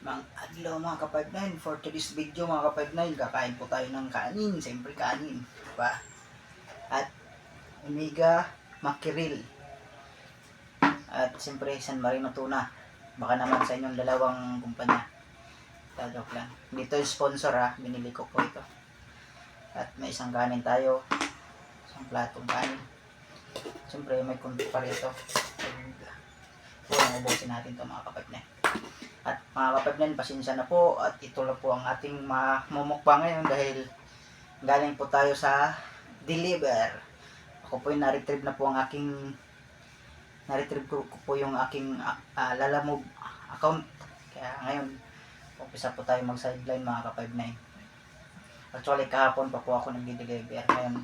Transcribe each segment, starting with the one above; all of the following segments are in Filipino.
Mang adlaw mga ka-59, for today's video mga ka-59, kakain po tayo ng kanin, siyempre kanin, diba? At Omega Mackerel. At siyempre San Marino Tuna. Baka naman sa inyong dalawang kumpanya. Joke lang. Dito yung sponsor ha, binili ko po ito. At may isang kanin tayo, isang platong kanin. Siyempre may kunti pa rito. Kung ubusin natin ito mga ka-59. At mga kapatid, pasensya na po at ito lang po ang ating mamumukbang ngayon dahil galing po tayo sa deliver. Ako po yung na-retrieve na po ang aking na-retrieve ko po yung aking Lalamove account. Kaya ngayon, umpisa po tayo mag-sideline mga kapatid. Actually kahapon pa po ako nag-deliver. Ngayon,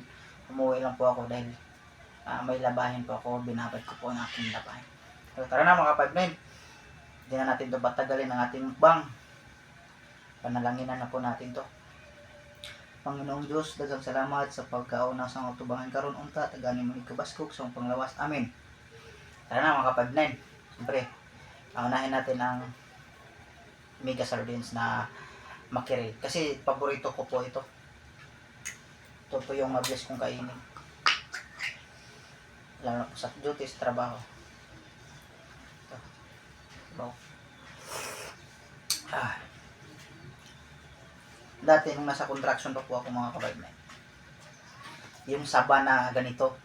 umuwi lang po ako dahil may labahin po ako. Binabad ko po ang aking labahin. So tara na mga kapatid. Hindi na natin ito batagalin ang ating mukbang. Panalanginan na po natin to. Panginoong Diyos, daghang salamat sa pagkauna sa mga tubangan karon unta, taganin mo ikabaskog sa panglawas. Amen. Tara na mga kapatid. Siyempre, unahin natin ang mega sardines na mackerel. Kasi paborito ko po ito. Ito po yung mabilis kong kainin. Lalo na po sa duties, trabaho. Dati nung nasa contraction pa po ako mga kabaybay, yung saba na ganito,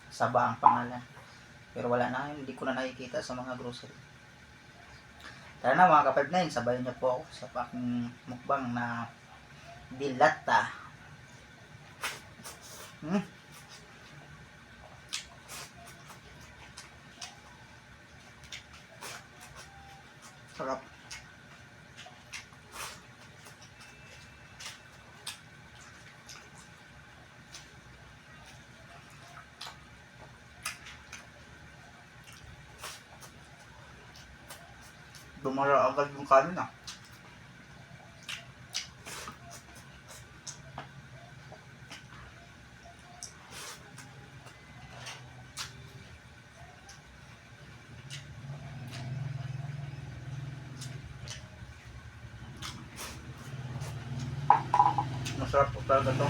saba ang pangalan, pero wala na, hindi ko na nakikita sa mga grocery. Tara na mga kabaybay, sabayan niyo po ako sa aking mukbang na dilata. Sarap. Dumara agad yung kanin ah. Masarap po talaga to.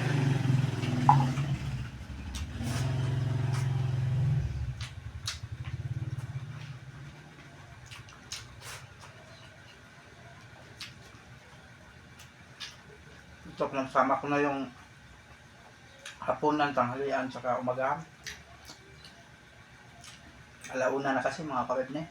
Ito, pinagsama ko na yung hapunan, tanghalian, saka umaga. Alauna na kasi mga kapatid na.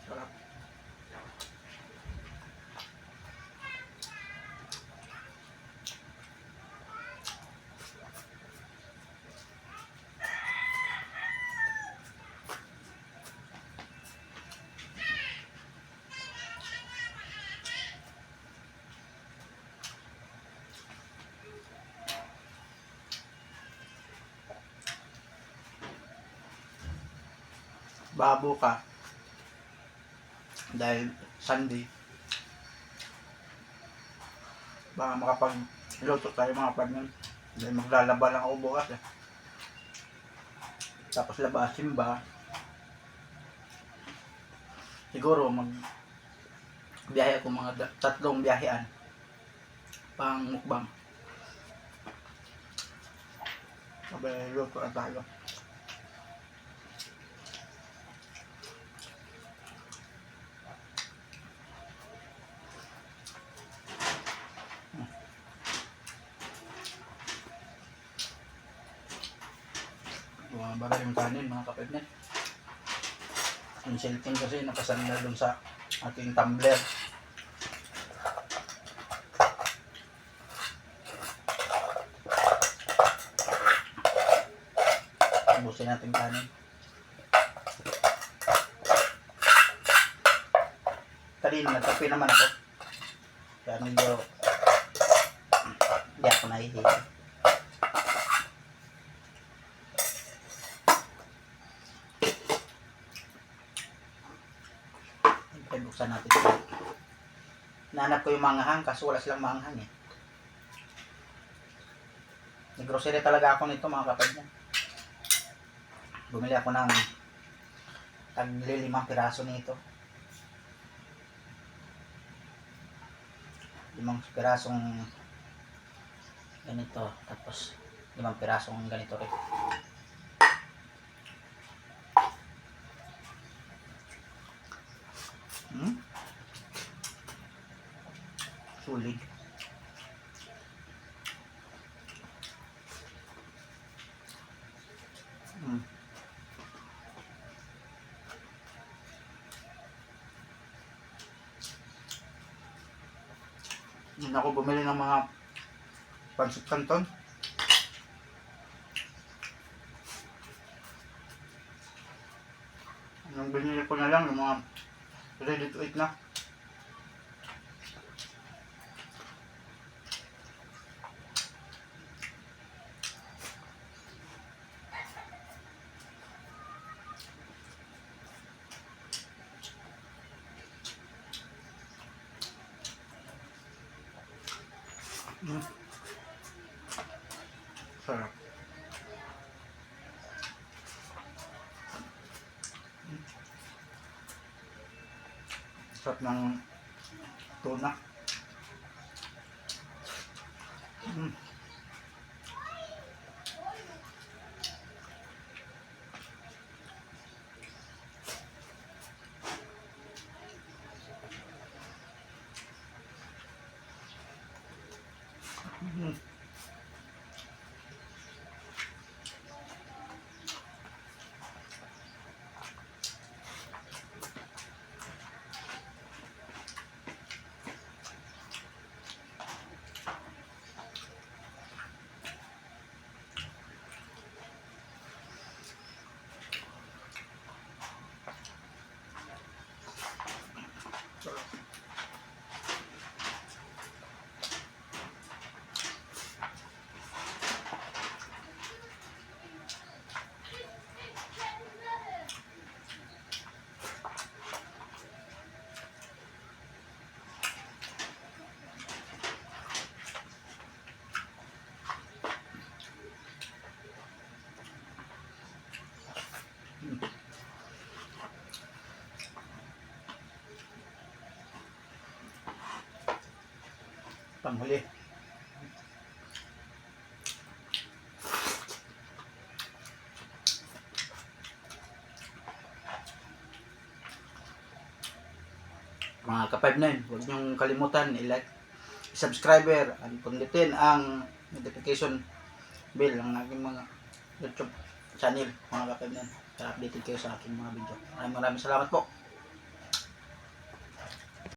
Sarap. Babo ka dahil Sunday, baka makapagluto tayo mga partner dahil maglalaba lang ako bukas eh. Tapos labasin ba siguro mag biyahe ako mga 3 biyahean pang mukbang, sabay luto na tayo. Bumabara yung kanin mga kapatid. Yung cellphone kasi nakasandal dun sa ating tumbler. Ubusin natin kanin. Kanina nagkape naman ako, kaya medyo hindi ako nahihiya. Ay, buksan natin ito. Nahanap ko yung manghang kaso wala silang manghang eh. Nag-grocery talaga ako nito mga kapatid. Bumili ako ng tagli 5 piraso nito. 5 pirasong ganito. Tapos 5 pirasong ganito rin. Sulig. Hindi ako bumili ng mga pancit canton. Ang binili ko na lang yung mga ready to eat na. Sarap. Sarap ng tuna. Panghuli. Mga ka-5-9, huwag niyong kalimutan i-like, i-subscribe, at pindutin ang notification bell ng aking mga YouTube channel mga ka-5-9 para updated kayo sa aking mga video. Maraming salamat po.